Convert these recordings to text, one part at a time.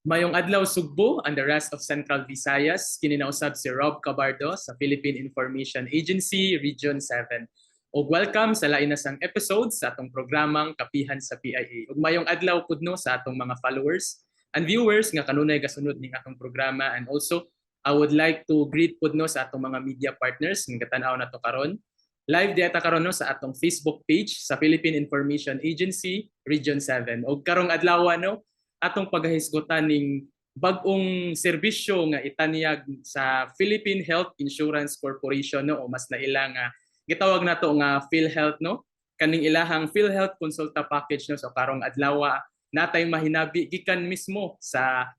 Mayong adlaw Sugbo and the rest of Central Visayas, kininausab si Rob Cabardo sa Philippine Information Agency, Region 7. Ug welcome sa lain na sang episode sa atong programang Kapihan sa PIA. Ug mayong adlaw pudno sa atong mga followers and viewers nga kanunay gasunod ning atong programa, and also I would like to greet pudno sa atong mga media partners nga katanaw nato karon. Live diata karon no sa atong Facebook page sa Philippine Information Agency, Region 7. Ug karong adlaw no atong paghahisgotan ning bag-ong serbisyo nga itanyag sa Philippine Health Insurance Corporation no, o mas naila nga gitawag nato nga PhilHealth no, kaning ilahang PhilHealth Consulta Package no. So karong adlaw natay mahinabi gikan mismo sa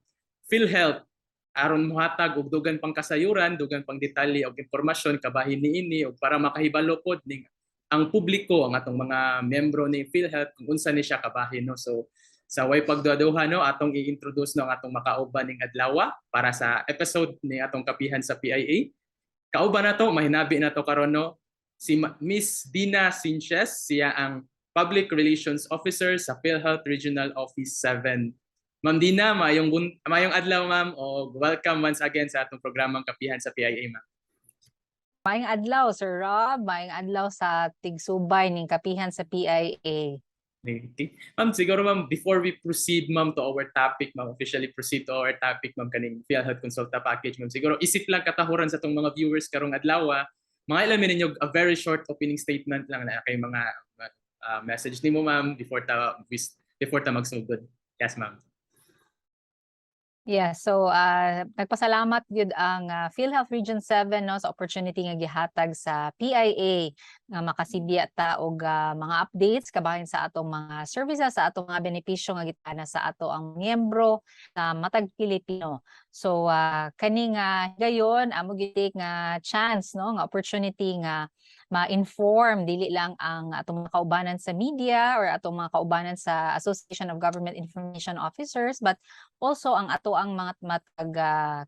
PhilHealth aron mohatag og dugang pang kasayuran, dugang pang detalye og impormasyon kabahin niini og para makahibalo pod ning ang publiko, ang atong mga miyembro ni PhilHealth kung unsa ni siya kabahin no. So sa way pagduha no atong i-introduce no ang atong makauban ning adlaw para sa episode ni atong Kapihan sa PIA. Kauban nato mahinabi nato karon no si Miss Dina Sinches, siya ang Public Relations Officer sa PhilHealth Regional Office 7. Ma'am Dina, mayong adlaw ma'am, o welcome once again sa atong programang Kapihan sa PIA ma'am. Maayong adlaw Sir Rob, maayong adlaw sa tigsubay ning Kapihan sa PIA. Okay. Ma'am, siguro ma'am, before we proceed ma'am to our topic, ma'am, officially proceed to our topic ma'am kaning PhilHealth Consulta Package ma'am, siguro isip lang katahuran sa itong mga viewers karong adlaw, mga ilamin ninyo a very short opening statement lang na kay mga message nimo ma'am before ta magsugod. Yes ma'am. Yeah, so nagpasalamat gyud ang PhilHealth Region 7 no sa opportunity nga gihatag sa PIA nga makasibya ta og mga updates kabahin sa atong mga services, sa atong mga benepisyo nga gitana sa ato ang miyembro na matag Pilipino. So kani nga gayon amo gitik nga chance no nga opportunity nga ma-inform dili lang ang atong mga kaubanan sa media or atong mga kaubanan sa Association of Government Information Officers, but also ang ato ang mga matag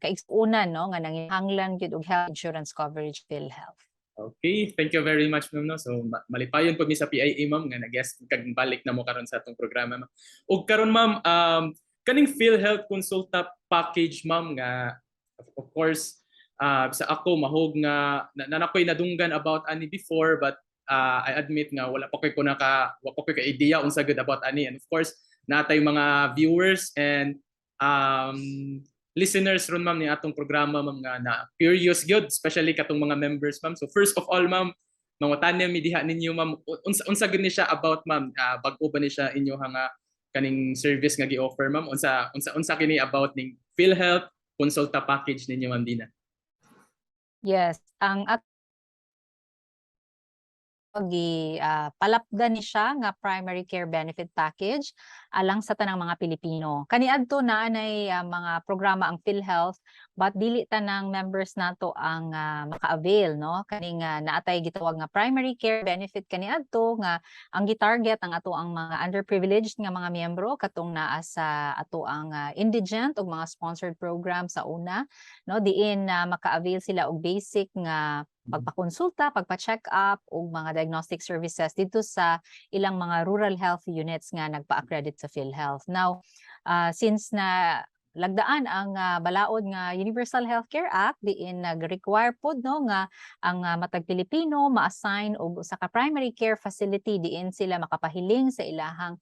kaigsunan no nga nanginahanglan gyud og health insurance coverage PhilHealth. Okay, thank you very much ma'am no. So malipayon pag mi sa PIA ma'am nga nag-guest kag balik na mo karon sa atong programa ma'am. Ug karon ma'am kaning PhilHealth Consulta Package ma'am nga of course sa ako mahog nga nakoy nadunggan about ani before, but I admit nga wala pa koy ka idea unsa gud about ani, and of course natay mga viewers and listeners ron ma'am ni atong programa ma'am nga na curious gyud, especially katong mga members ma'am. So first of all ma'am, mangutanya mi diha ninyo ma'am unsa gud ni siya about ma'am, bag-o ba ni siya inyo nga kaning service nga gi-offer ma'am, unsa kini about ning PhilHealth Consulta Package ninyo ma'am Dina? Yes, ang palapdan ni siya nga primary care benefit package alang sa tanang mga Pilipino. Kaniadto na nay mga programa ang PhilHealth, but dili tanang members nato ang maka-avail no. Kani nga naatay gitawag nga primary care benefit kaniadto nga ang gitarget ang ato ang mga underprivileged nga mga miyembro katong naa sa ato ang indigent ug mga sponsored program sa una no, diin maka-avail sila og basic nga pagpakonsulta, pagpa-check up ug mga diagnostic services dito sa ilang mga rural health units nga nagpa-accredit sa PhilHealth. Now, since na lagdaan ang balaod nga Universal Healthcare Act, diin nag-require pod no nga ang matag Pilipino ma-assign og usa ka primary care facility diin sila makapahiling sa ilahang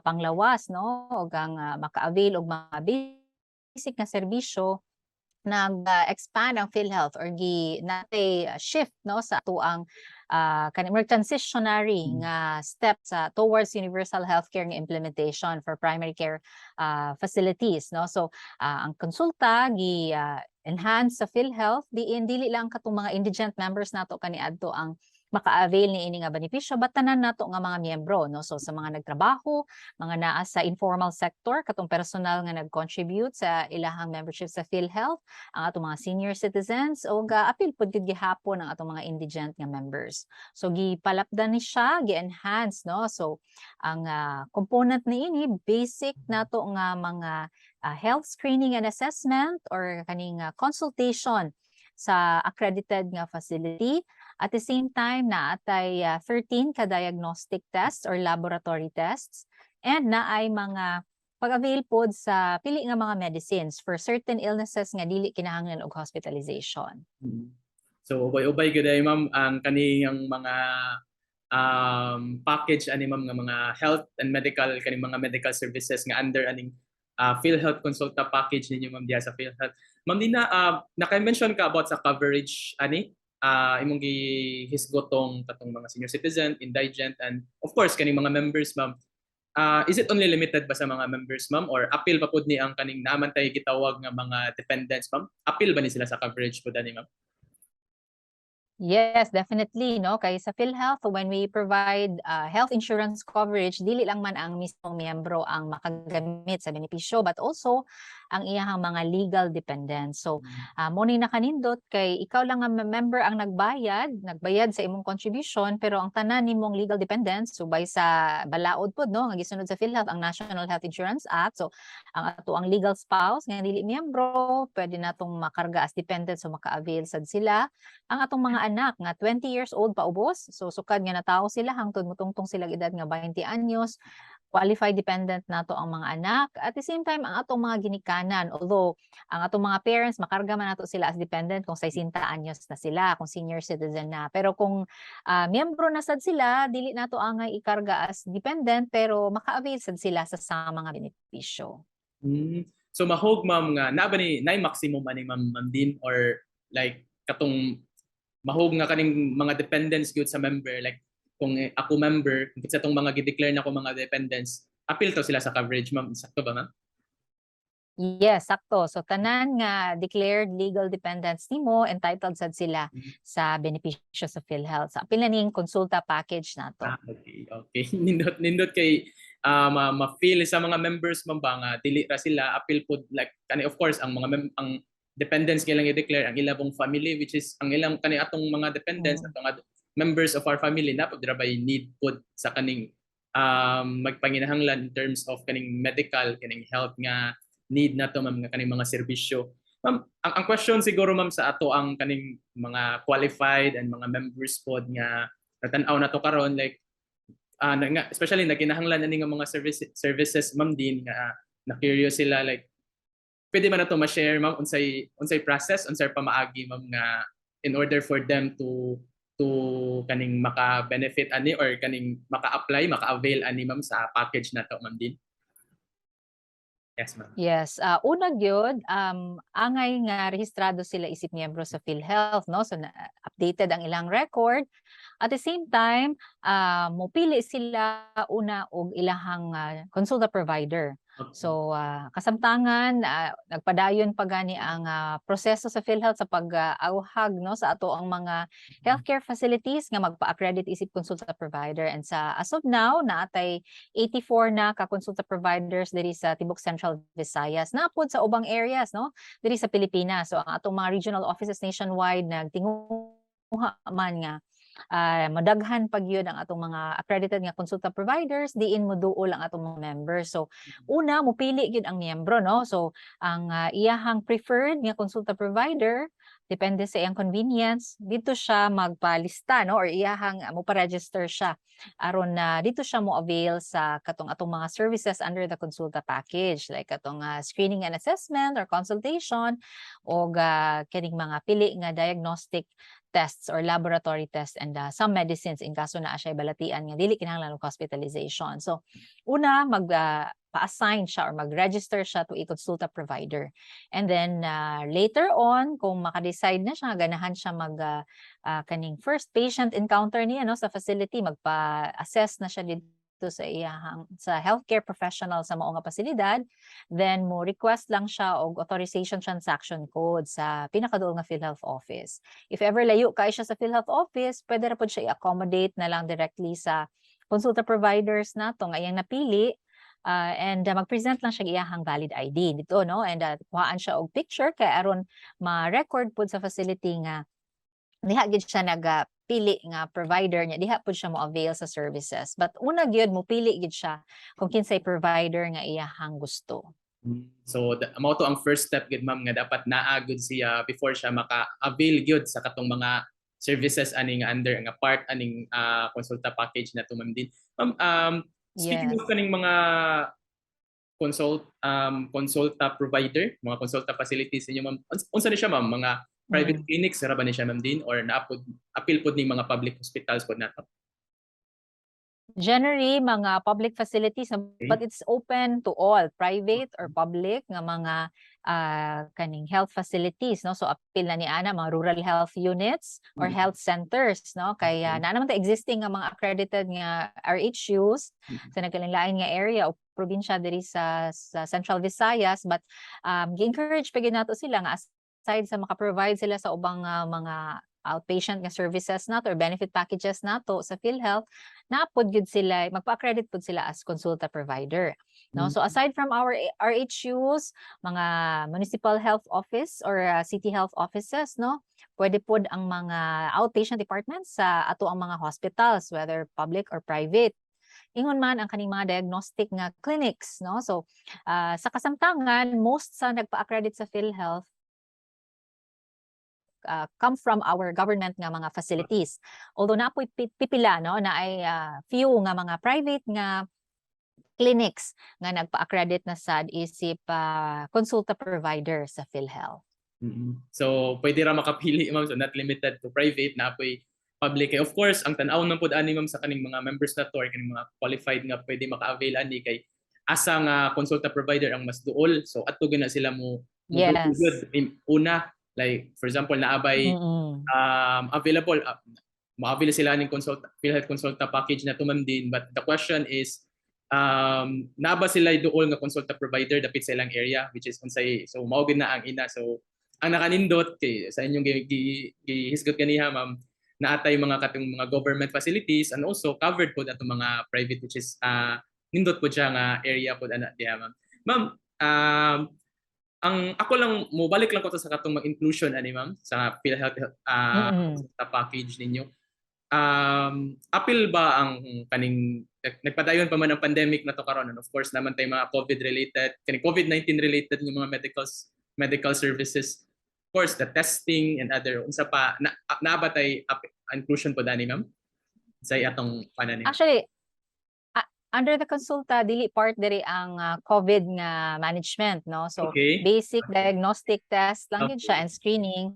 panglawas no ug ang maka-avail og mga basic nga serbisyo. Nag-expand ang PhilHealth or natay shift no sa ato ang transitionary nga steps towards universal healthcare nga implementation for primary care facilities no. So ang konsulta enhance sa PhilHealth dili lang katong mga indigent members nato kaniadto ang maka-avail ni ini nga benepisyo, but tanan nato nga mga miyembro no. So sa mga nagtrabaho, mga naa sa informal sector katong personal nga nag-contribute sa ilahang membership sa PhilHealth, ang atong mga senior citizens o apil pud gid gihapon ang atong mga indigent nga members. So gipalapdan ni siya, gi-enhance no. So ang component niini basic nato nga mga health screening and assessment or kaning consultation sa accredited nga facility. At the same time, naatay 13 ka diagnostic tests or laboratory tests, and naay mga pag-avail pod sa pili nga mga medicines for certain illnesses nga dili kinahanglan og hospitalization. So ubay-ubay gyud ay ma'am ang kaniyang mga package ani ma'am nga mga health and medical kaning mga medical services nga under aning PhilHealth Consulta package ninyo ma'am diha sa PhilHealth. Ma'am Dina, naka-mention ka about sa coverage ani imong gihisgotong katong mga senior citizen, indigent, and of course kaning mga members ma'am. Is it only limited ba sa mga members ma'am or appeal pa pud ni ang kaning naman tay gitawag nga mga dependents ma'am? Appeal ba ni sila sa coverage pud ani ma'am? Yes, definitely, no? Kay sa PhilHealth, when we provide health insurance coverage, dili lang man ang mismong miyembro ang makagamit sa benepisyo, but also ang iyahang mga legal dependents. So, mo ni nakanindot kay ikaw lang ang member ang nagbayad sa imong contribution, pero ang tanan nimong legal dependents, subay sa balaod pod, no? Nga gisunod sa PhilHealth, ang National Health Insurance Act. So, ang legal spouse nga dili miyembro, pwede natong makarga as dependent, so maka-avail sad sila. Ang atong mga anak nga 20 years old paubos, so sukad nga natawo sila hangtod motungtong sila edad nga 20 anyos, qualified dependent nato ang mga anak. At the same time ang atong mga ginikanan, although ang atong mga parents makarga man nato sila as dependent kung 60 anyos na sila, kung senior citizen na. Pero kung miyembro na sad sila, dili nato angay ikarga as dependent, pero maka-avail sad sila sa mga benepisyo. So mahog ma'am nga na ba ni nay maximum ani ma'am din or like katong mahog nga kaning mga dependents gyud sa member, like kung ako member kung sa tong mga gi-declare na ko mga dependents, appeal to sila sa coverage ma'am, sakto ba ma'am? Yes, sakto. So tanan nga declared legal dependents nimo, entitled sad sila sa benepisyo sa PhilHealth. Sa apil na ning konsulta package nato. Okay. Nindot kay ma-feel sa mga members ma'am ba nga dili ra sila appeal pod, like kani of course ang mga ang dependents nilang i-declare ang ilabong family, which is ang ilang kani atong mga dependents atong members of our family na pud ra bay need pod sa kaning magpanginahanglan in terms of kaning medical, kaning health nga need nato ma'am nga kaning mga serbisyo. Ma'am, ang question siguro ma'am sa ato ang kaning mga qualified and mga members pod nga natan-aw nato karon, like especially naginahanglan ani nga mga services ma'am din nga na curious sila, like pwede man nato ma-share ma'am unsay process, unsay pamaagi ma'am nga in order for them to kaning maka-benefit ani or kaning maka-apply, maka-avail ani ma'am sa package nato ma'am din. Yes ma'am. Yes, una gyud angay nga rehistrado sila isip miyembro sa PhilHealth, no? So updated ang ilang record. At the same time, mopili sila una og ilahang consulta provider. So kasamtangan nagpadayon pa gani ang proseso sa PhilHealth sa pag-auhag, no, sa ato ang mga healthcare facilities nga magpa-accredit isip consulta provider. And sa as of now naatay 84 na ka consulta providers diri sa Tibok Central Visayas, napod sa ubang areas, no, diri sa Pilipinas. So ang atong mga regional offices nationwide nagtinguha man nga madaghan pag yun ang atong mga accredited nga consulta providers, diin mo duol ang atong mga members. So una mopili gyud ang miyembro, no? So ang iyahang preferred nga consulta provider depende sa iyang convenience, dito siya magpalista, no, or iyahang mo pa-register siya aron na dito siya mo avail sa katong atong mga services under the consulta package, like katong screening and assessment or consultation o kining mga pili nga diagnostic tests or laboratory tests and some medicines in kaso na siya balatian nga dili kinahanglan og hospitalization. So una pa-assign siya or mag-register siya to a consulta provider. And then later on kung maka-decide na siya ganahan siya kaning first patient encounter niya, no, sa facility, magpa-assess na siya dito sa healthcare professional sa mao nga pasilidad, then mo request lang siya og authorization transaction code sa pinakaduol nga PhilHealth office. If ever layo kay siya sa PhilHealth office, pwede ra pud siya i-accommodate na lang directly sa consulta providers nato nga iyang napili. And mag-present lang siya iyahang valid ID dito, no, and kuhaan siya og picture kay aron ma-record pud sa facility nga diha gid siya nagpili nga provider niya, diha pud siya mo avail sa services. But una gyud mo pili gid siya kung kinsay provider nga iyahang gusto. So mao to ang first step gid ma'am nga dapat naa gud siya before siya maka-avail gyud sa katong mga services ani nga under nga part aning consulta package na to ma'am din. Ma'am, speaking of kaning mga consulta provider, mga consulta facilities ninyo ma'am. Unsa ni siya ma'am, mga private clinics ra ba ni siya ma'am din or naapod apil pod ning mga public hospitals pod nato? Generally, mga public facilities, but Okay. it's open to all, private or public nga mga kaning health facilities, no? So apil na ni ana mga rural health units or Mm. health centers, no? Kaya Okay. na naman ta existing nga mga accredited nga RHUs Mm. sa nagkalain-lain nga area o probinsya diri sa Central Visayas, but gi-encourage pa gyud nato sila nga aside sa maka-provide sila sa ubang mga outpatient nga services nato or benefit packages nato sa PhilHealth, naapod gyud sila, magpa-accredit pod sila as consulta provider. No? So aside from our RHUs, mga municipal health office or city health offices, no, pwede pod ang mga outpatient departments sa ato ang mga hospitals, whether public or private. Ingon man ang kaning mga diagnostic nga clinics, no. So sa kasamtangan, most sa nagpa-accredit sa PhilHealth come from our government nga mga facilities. Although naapoy pipila, no, na ay few nga mga private nga clinics nga nagpa-accredit na sad isip consulta provider sa PhilHealth. So pwede ra makapili ma'am, so not limited to private, naapoy public. Of course, ang tan-aw man pod ani ma'am sa kaning mga members nato or kaning mga qualified nga pwede maka-avail ani kay asa nga consulta provider ang mas duol. So adto gyud na sila mo Yes. una, like for example naabay available ma-avail sila ning PhilHealth consulta package na to ma'am din, but the question is naba sila duol nga consulta provider dapit sa ilang area, which is unsay, so mao gid na ang ina. So ang nakanindot kay sa inyong gihisgot kaniha ma'am, naatay mga katong mga government facilities and also covered pod atong mga private, which is nindot pod siya nga area pod ana diha ma'am. Ma'am, ang ako lang mo balik lang ko to sa katong mga inclusion ani ma'am sa PhilHealth sa package ninyo. Apil ba ang kaning nagpadayon pa man ang pandemic na to karon, and of course naman tay mga COVID related, kaning COVID-19 related ng mga medical services. Of course, the testing and other unsa pa nabatay inclusion po dani ma'am sa atong pananim. Actually, under the consulta, dili part diri ang COVID nga management, no? So Okay. basic diagnostic test lang gid siya and screening.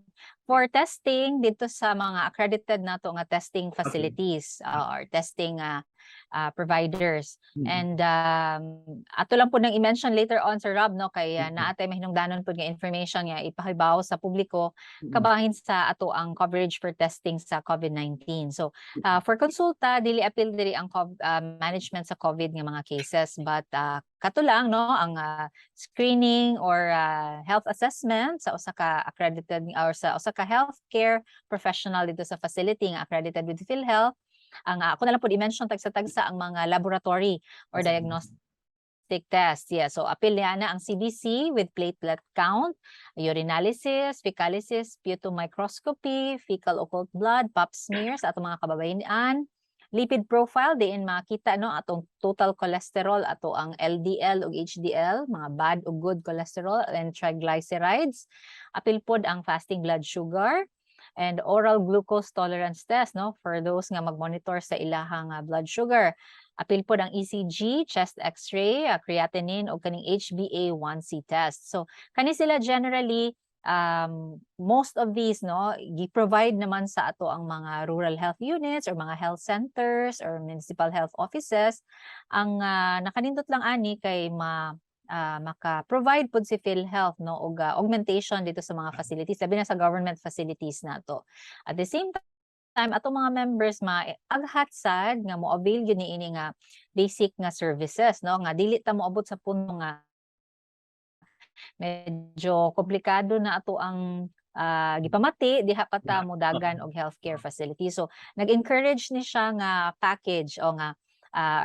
For testing dito sa mga accredited nato nga testing facilities or testing providers. And ato lang po nang i-mention later on sa Rob, no, kay naatay mahinungdanon po nga information nga ipahibaw sa publiko kabahin sa ato ang coverage for testing sa COVID-19. So for consulta, dili apil diri ang management sa COVID nga mga cases, but kato lang, no, ang screening or health assessment sa usa ka accredited or sa usa ka healthcare professional dito sa facility nga accredited with PhilHealth. Ang ako na lang po i-mention tagsa-tagsa ang mga laboratory or diagnostic test. Yeah, so apil niya na ang CBC with platelet count, urinalysis, fecalysis, sputomicroscopy, fecal occult blood, pap smears ato mga kababayan. Lipid profile diin makita, no, atong total cholesterol, ato ang LDL ug HDL, mga bad ug good cholesterol and triglycerides. Apil pod ang fasting blood sugar and oral glucose tolerance test, no, for those nga mag-monitor sa ilahang blood sugar. Apil pod ang ECG, chest x-ray, creatinine ug kaning HbA1c test. So kani sila generally most of these, no, gi-provide naman sa ato ang mga rural health units or mga health centers or municipal health offices. Ang nakanindot lang ani kay maka-provide pod si PhilHealth, no, og augmentation dito sa mga facilities, sabi na sa government facilities nato. At the same time atong mga members maaghat sad nga mo avail gyud niini nga basic nga services, no, nga dili ta moabot sa punto nga medyo komplikado na ato ang gipamati diha pa ta modagan og healthcare facility. So nag-encourage ni siya nga package o nga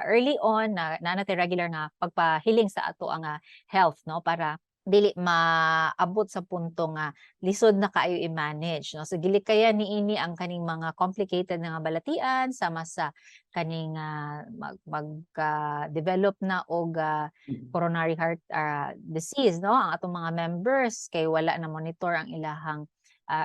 early on na natay regular nga pagpahiling sa ato ang health, no, para dili maabot sa punto nga lisod na kaayo i-manage, no. So dili kaya niini ang kaning mga complicated nga balatian sama sa kaning mag-develop na og coronary heart disease, no, ang atong mga members kay wala na monitor ang ilahang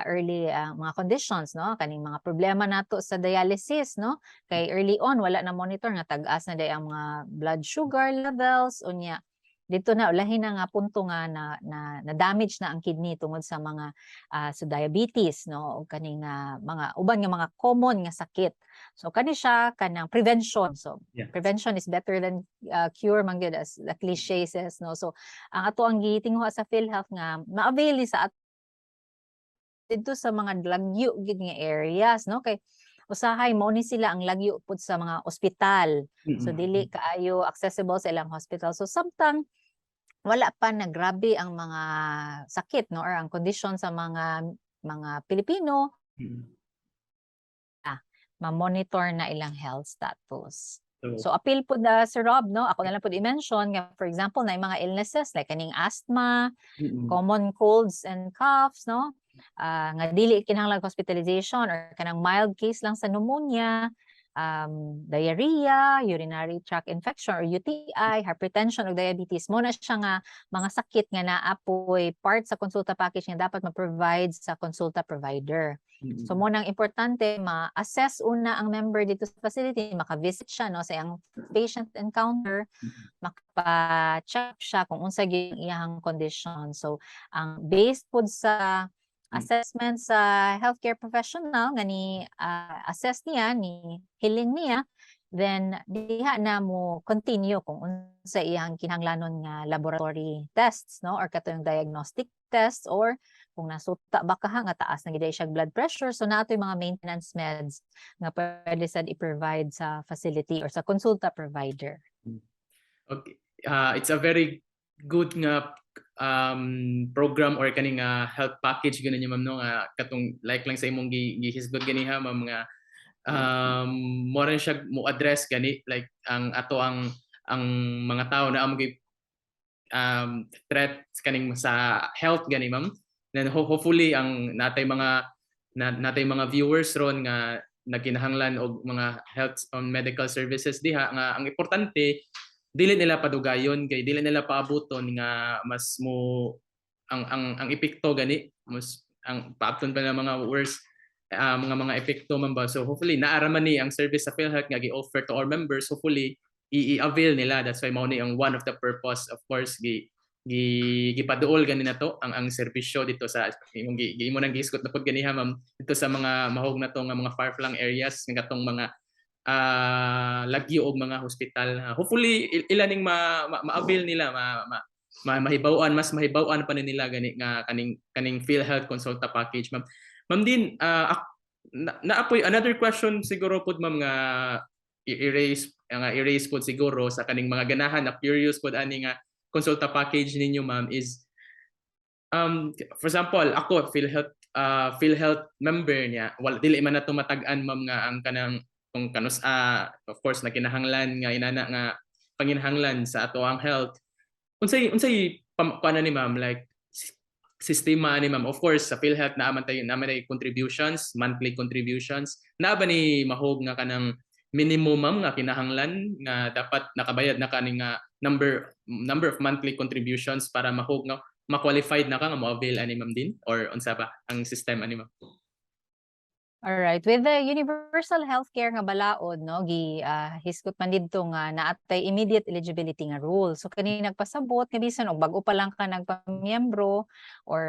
early mga conditions, no, kaning mga problema nato sa dialysis, no, kay early on wala na monitor nga tag-as na day ang mga blood sugar levels unya dito na ulahin na nga punto nga na damage na ang kidney tungod sa mga sa diabetes, no, o kaning mga uban nga mga common nga sakit. So kani siya kanang prevention. So Yeah. prevention is better than cure man gyud as the cliche says, no. So ang ato ang gitinguha sa PhilHealth nga ma-avail ni sa dito sa mga lagyo gid nga areas, no, kay usahay mao ni sila ang lagyo pud sa mga ospital. So dili kaayo accessible sa ilang hospital. So samtang wala pa na grabe ang mga sakit, no, or ang kondisyon sa mga Pilipino, ma-monitor na ilang health status. So appeal po na Sir Rob, no, ako na lang po i-mention nga for example na yung mga illnesses like kaning asthma, common colds and coughs, no, nga dili kinahanglan hospitalization or kanang mild case lang sa pneumonia, diarrhea, urinary tract infection or UTI, hypertension o diabetes, mo na siya nga mga sakit nga naapoy part sa konsulta package nga dapat ma-provide sa konsulta provider. So mo nang importante ma-assess una ang member dito sa facility, maka-visit siya, no, sa iyang patient encounter, maka-check siya kung unsa gyud iyang condition. So ang based pud sa assessment sa healthcare professional nga ni assess niya, ni hiling niya, then diha na mo continue kung unsa iyang kinahanglanon nga laboratory tests, no, or katong diagnostic tests, or kung nasuta ba ka nga taas na gid siya blood pressure, so naatoy mga maintenance meds nga pwede sad i-provide sa facility or sa konsulta provider. Okay. It's a very good nga program or kaning health package ganun yung ma'am, no, nga katong like lang sa imong gihisgot ganiha ma'am, nga mo rin siya mo address gani like ang mga tao na amo threat kaning sa health gani ma'am. Then hopefully ang natay mga viewers ron nga nagkinahanglan og mga health medical services diha, nga ang importante dili nila padugayon kay dili nila paabuton nga mas mo ang epekto gani mas ang paabton pa ng mga worst mga epekto man ba. So hopefully naara man ni ang service sa PhilHealth nga gi-offer to our members, hopefully i-avail nila. That's why mao ni ang one of the purpose, of course, gipaduol gani na to ang serbisyo dito sa imong gi mo nang gihisgot na pud ganiha ma'am dito sa mga mahog na to nga mga far-flung areas nga katong mga lagyo og mga hospital. Hopefully ilaning ma-avail nila, mahibaw-an, mas mahibaw-an pa nila gani nga kaning PhilHealth Consulta Package ma'am. Ma'am Din, naapoy another question siguro pud ma'am nga i-raise pud siguro sa kaning mga ganahan na curious pud ani nga Consulta Package ninyo ma'am is for example ako PhilHealth member niya, wala dili man nato matag-an ma'am nga ang kanang kung kanus of course na kinahanglan nga inana nga panginahanglan sa ato ang health. Unsay paano ni ma'am, like sistema ni ma'am? Of course sa PhilHealth naman tay contributions, monthly contributions. Naa ba ni mahog nga kanang minimum ma'am nga kinahanglan nga dapat nakabayad na kaning number of monthly contributions para mahog nga ma-qualified na ka nga mo-avail ani ma'am Din, or unsa ba ang sistema ni ma'am? Alright, with the universal healthcare nga balaod, no, hisgot man didto nga naatay immediate eligibility nga rule. So kani nagpasabot nga bisan og bag-o pa lang ka nagpamiyembro or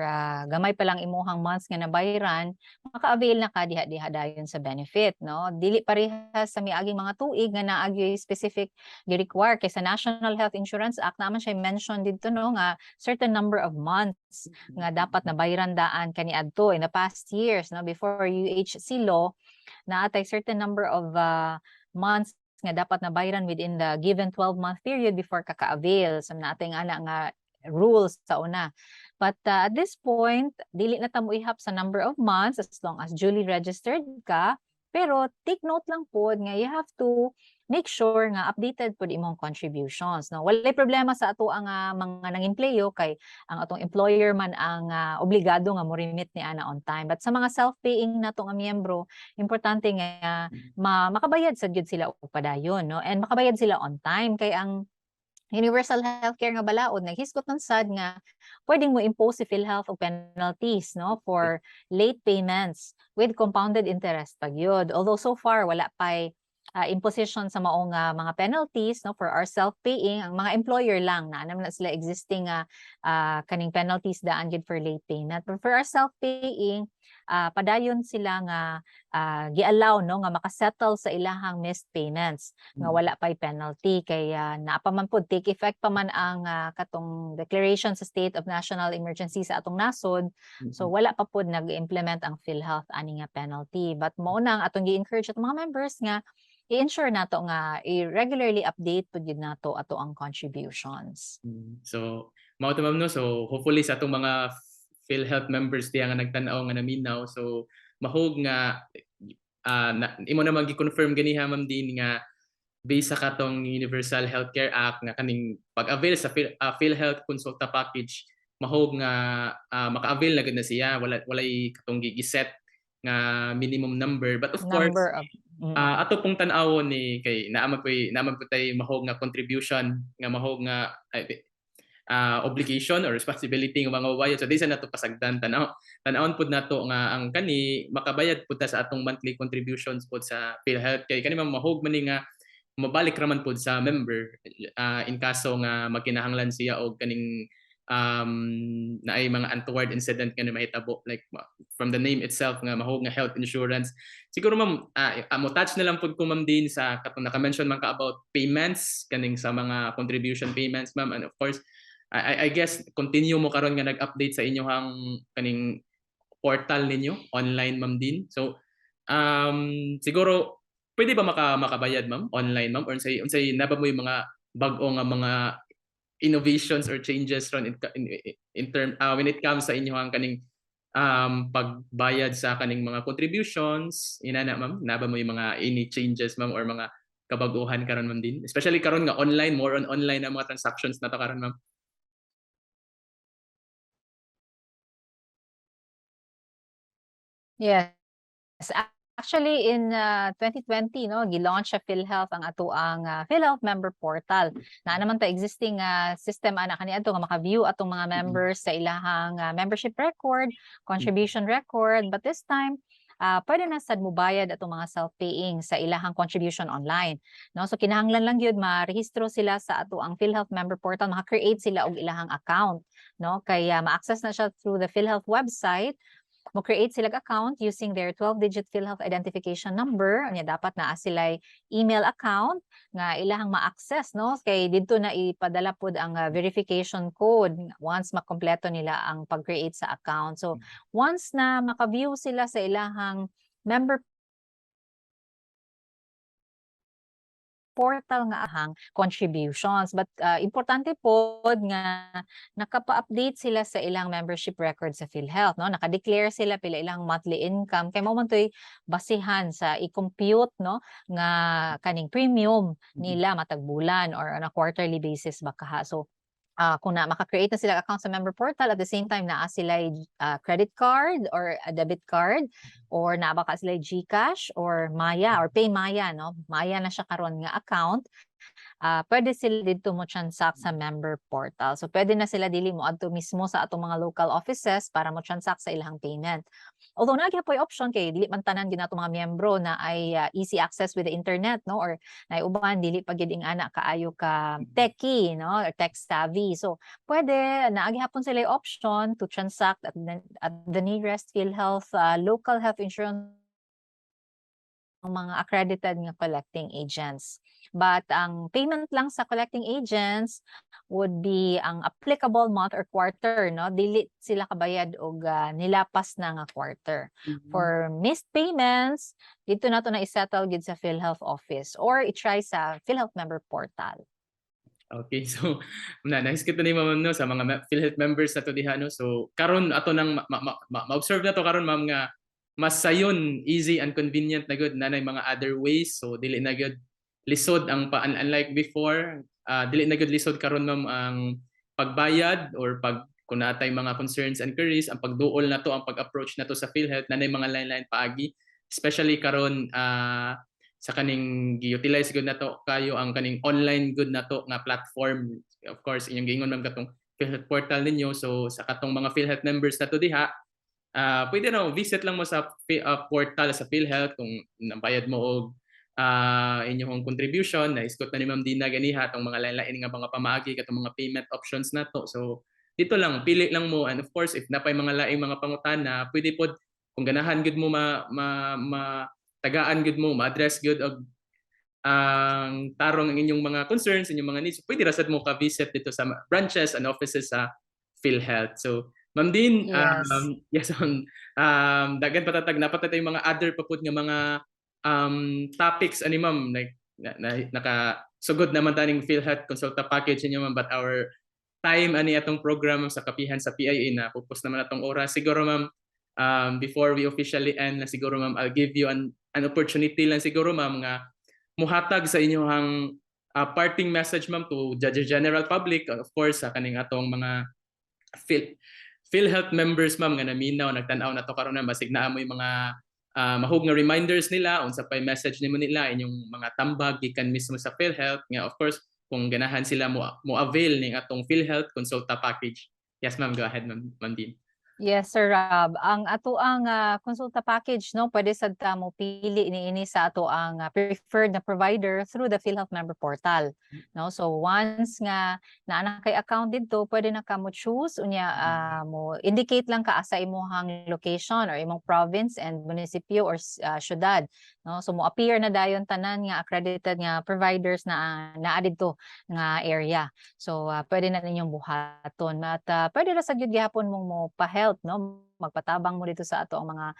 gamay pa lang imuhang months nga nabayaran, maka-avail na ka diha dayon sa benefit, no. Dili parehas sa miaging mga tuig nga naagyoy specific gi-require kay sa National Health Insurance Act naman siya mention didto, no, nga certain number of months nga dapat nabayaran daan kaniadto in the past years, no, before UHC law, naatay certain number of months nga dapat nabayaran within the given 12-month period before kaka-avail. So naatay nga rules sa una. But at this point, dili na ta mo ihap sa number of months as long as duly registered ka. Pero take note lang po nga you have to make sure nga updated po imong contributions, no. Walay problema sa ato ang mga nangempleyo kay ang atong employer man ang obligado nga mo remit ni ana on time. But sa mga self-paying nato nga miyembro, importante nga makabayad sad gyud sila og padayon, no, and makabayad sila on time kay ang universal healthcare nga balaod naghisgot ng sad nga pwedeng mo impose si PhilHealth og penalties, no, for late payments with compounded interest pagyud. Although so far wala pay imposition sa maong mga penalties no for our self-paying ang mga employer lang na naman na sila existing kaning penalties daan gid for late payment. But for our self-paying padayon sila nga gi-allow no nga makasettle sa ilahang missed payments nga wala pay penalty kay naa pa man pud take effect pa man ang katong declaration sa state of national emergency sa atong nasod. So wala pa pud nag-implement ang PhilHealth ani nga penalty. But mao nang atong gi-encourage atong mga members nga i-ensure nato nga i-regularly update pud gyud nato ato ang contributions. So mao to ma'am no, so hopefully sa atong mga PhilHealth members diya nga nagtan-aw nga naminaw, so mahog nga imo na magi-confirm ganiha ma'am din nga based sa katong Universal Healthcare Act nga kaning pag-avail sa PhilHealth Consulta Package mahog nga maka-avail na gud na siya, walay katong giset nga minimum number, but of course ato pong tan-awon ni kay naamag po tay mahog nga contribution nga mahog nga obligation or responsibility ng mga babayad. So di sa nato pasagdan tan-awon pud nato nga ang kani makabayad pud ta sa atong monthly contributions pud sa PhilHealth kay kani mahog man ni nga mabalik raman pud sa member in kaso nga magkinahanglan siya og kaning naay mga untoward incident nga mahitabo, like from the name itself nga mahog nga health insurance. Siguro ma'am mo touch na lang pud ko ma'am din sa katong naka-mention man ka about payments kaning sa mga contribution payments ma'am, and of course I guess continue mo karon nga nag-update sa inyohang kaning portal ninyo online ma'am din. So siguro pwede ba makabayad ma'am online ma'am, or unsay naba mo yung mga bag-o nga mga innovations or changes ron in term when it comes sa inyohang kaning pagbayad sa kaning mga contributions inana ma'am, naba mo yung mga any changes ma'am or mga kabaguhan karon ma'am din, especially karon nga online, more on online ang mga transactions nato karon ma'am? Yes. Actually, in 2020, no, gi-launch sa PhilHealth ang ato ang PhilHealth member portal. Na naman ta existing system ana kaniadto nga maka-view atong mga members sa ilahang membership record, contribution record, but this time pwede na sad mo bayad atong mga self-paying sa ilahang contribution online. No, so kinahanglan lang gyud ma-rehistro sila sa ato ang PhilHealth member portal, maka-create sila og ilahang account, no? Kaya ma-access na siya through the PhilHealth website. Mo-create sila account using their 12-digit PhilHealth identification number. Anya dapat naa sila email account nga ilahang ma-access, no? Kay didto na ipadala pud ang verification code once makompleto nila ang pag-create sa account. So once na maka-view sila sa ilahang member portal nga ahang contributions, but importante pod nga nakapa-update sila sa ilang membership record sa PhilHealth, no? Naka-declare sila pila ilang monthly income kay mao man toy basihan sa i-compute, no, nga kaning premium nila matag bulan or on a quarterly basis ba kaha. So kung maka-create na sila account sa member portal, at the same time naa sila credit card or a debit card, or naa ba ka sila GCash or Maya or Pay Maya, no? Maya na siya karon nga account. Pwede sila dito mo transact sa member portal. So pwede na sila dili mo adto mismo sa atong mga local offices para mo transact sa ilang payment. Although nagyapon option kay dili man tanan gid nato mga miyembro na ay easy access with the internet, no, or na uban dili pa gid ana kaayo ka techie, no, or tech savvy. So pwede naagi hapon sila option to transact at the nearest PhilHealth local health insurance ng mga accredited nga collecting agents. But ang payment lang sa collecting agents would be ang applicable month or quarter, no? Dili sila kabayad og nilapas na nga quarter. For missed payments, dito na to na isettle gid sa PhilHealth office or i-try sa PhilHealth member portal. Okay, so nice kita ni ma'am no sa mga PhilHealth members na to diha no. So karon ato nang ma-observe na to karon ma'am nga mas sayon easy and convenient na gud nanay mga other ways. So dili na gud lisod ang unlike before, dili na gud lisod karon ma'am ang pagbayad or kung natay mga concerns and queries, ang pagduol na to, ang pag-approach na to sa PhilHealth nanay mga lain-lain paagi, especially karon sa kaning gi-utilize gud nato kayo ang kaning online gud nato nga platform. Of course inyong giingon man katong PhilHealth portal ninyo. So sa katong mga PhilHealth members nato diha, pwede na visit lang mo sa portal sa PhilHealth kung nabayad mo og inyong contribution na iskot na ni Ma'am Dina ganiha atong mga lain-lain nga mga pamaagi katong mga payment options nato. So dito lang pili lang mo, and of course if napay mga laing mga pangutana pwede pod kung ganahan gud mo tagaan gud mo ma-address gud og ang tarong ang inyong mga concerns, inyong mga needs, pwede ra sad mo ka-visit dito sa branches and offices sa PhilHealth. So Ma'am Din, Yes. yes, dagan patatag na patatay yung mga other papud nga mga topics ani Ma'am, like nakasugod naman taning PhilHealth Consulta Package niyo Ma'am, but our time ani atong program sa kapihan sa PIA na pupos naman atong oras. Siguro Ma'am, before we officially end na siguro Ma'am, I'll give you an opportunity lang siguro Ma'am nga muhatag sa inyong parting message Ma'am to the general public, of course sa kaning atong mga PhilHealth members Ma'am nga naminaw nagtan-aw na to karon na basig naa mo yung mga mahug nga reminders nila unsa pay message nimo nila inyong mga tambag gikan mismo sa PhilHealth nga of course kung ganahan sila mo avail ning atong PhilHealth Consulta Package. Yes Ma'am, go ahead Ma'am Din. Yes, Sir Rob. Ang ato ang konsulta package, no, pwede sad ta mo pili niini sa ato ang preferred na provider through the PhilHealth member portal. No, so once nga naa kay account dito, pwede na ka mo choose unya mo indicate lang ka asa imong location or imong province and munisipyo or syudad. No, so mo appear na dayon tanan nga accredited nga providers na naa didto nga area. So pwede na ninyong buhaton at pwede ra sa gyud gihapon mong mo pa-help, no, magpatabang mo dito sa ato ang mga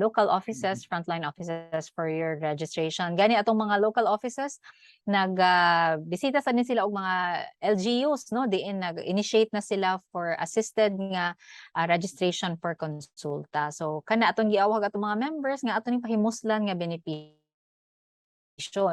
local offices, frontline offices for your registration. Gani atong mga local offices bisita sa din sila og mga LGUs, no, diin nag-initiate na sila for assisted nga registration for konsulta. So kana atong giawhag atong mga members nga ato ning pahimuslan nga benepisyo,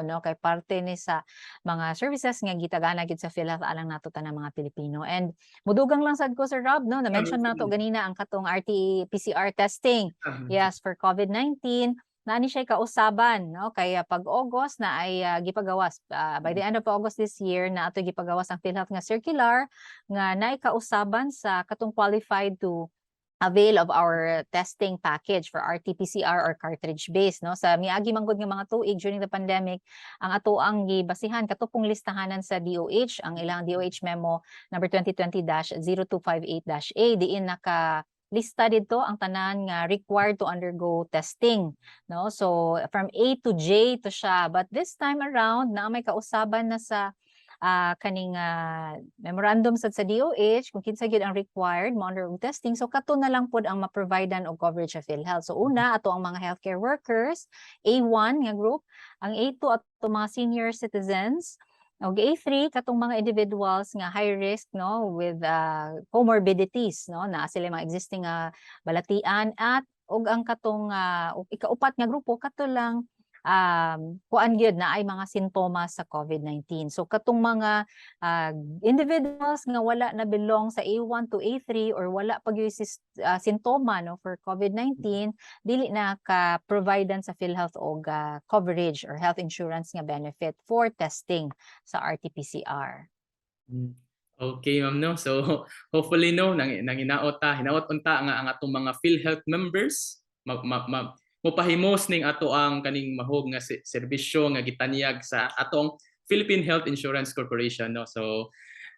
no, kay parte ni sa mga services nga gitagana gid sa PhilHealth alang nato tanang mga Pilipino. And mudugang lang sad ko Sir Rob, no, na-mention nato ganina ang katong RT-PCR testing. Yes, for COVID-19 naani siya kausaban, no, kaya pag August na ay gipagawas by the end of August this year na ato gipagawas ang PhilHealth nga circular nga naay kausaban sa katong qualified to avail of our testing package for RT-PCR or cartridge-based, no? Sa miagi manggod nga mga tuig during the pandemic, ang ato ang gibasihan katupong listahanan sa DOH, ang ilang DOH memo number 2020-0258-A, diin lista dito ang tanan nga required to undergo testing, no? So from A to J to siya, but this time around na may kausaban na sa kaning memorandum sa DOH kung kinsa gyud ang required mo undergo testing, so kato na lang pod ang ma-providean og coverage sa PhilHealth. So una ato ang mga healthcare workers, A1 nga group, ang A2 ato mga senior citizens, og A3 katong mga individuals nga high risk, no, with comorbidities, no, na sila mga existing balatian, at og ang katong ikaupat nga grupo kato lang kuan gyud na ay mga sintomas sa COVID-19. So katong mga individuals nga wala na belong sa A1 to A3 or wala pag sintoma, no, for COVID-19, dili na ka-providean sa PhilHealth og coverage or health insurance nga benefit for testing sa RT-PCR. Okay Ma'am, no, so hopefully no hinaot unta nga ang atong mga PhilHealth members mopahimos ning ato ang kaning mahog nga serbisyo nga gitanyag sa atong Philippine Health Insurance Corporation, no. So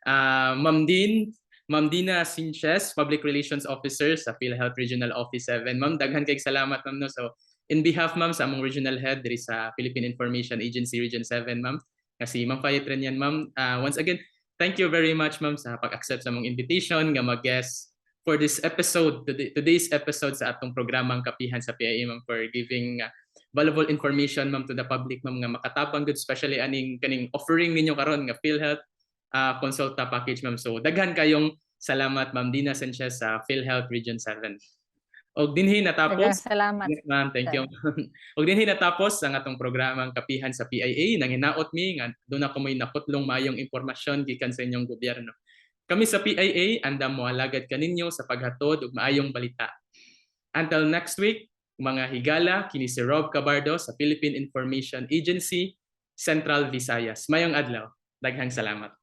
Ma'am Dina Sinches, Public Relations Officer sa PhilHealth Regional Office 7. Ma'am, daghan kay salamat Ma'am, no. So in behalf Ma'am sa among regional head diri sa Philippine Information Agency Region 7 Ma'am, kasi Ma'am Fayetren yan Ma'am, once again thank you very much Ma'am sa pag-accept sa among invitation nga mag-guest for this episode, today's episode sa atong programang Kapihan sa PIA Ma'am, for giving valuable information Ma'am to the public Ma'am nga makatabang good, especially kaning offering ninyo karon nga PhilHealth Consulta Package Ma'am. So daghan kayong salamat Ma'am Dina Sanchez sa PhilHealth Region 7. Og dinhi natapos. Salamat. Yes, Ma'am, thank you. Og dinhi natapos ang atong programang Kapihan sa PIA. Nanginaot mi nga doon ako may naputlong mayong impormasyon gikan sa inyong gobyerno. Kami sa PIA andam moalagad kaninyo sa paghatod ug maayong balita. Until next week, mga higala, kini si Rob Cabardo sa Philippine Information Agency, Central Visayas. Mayong adlaw. Daghang salamat.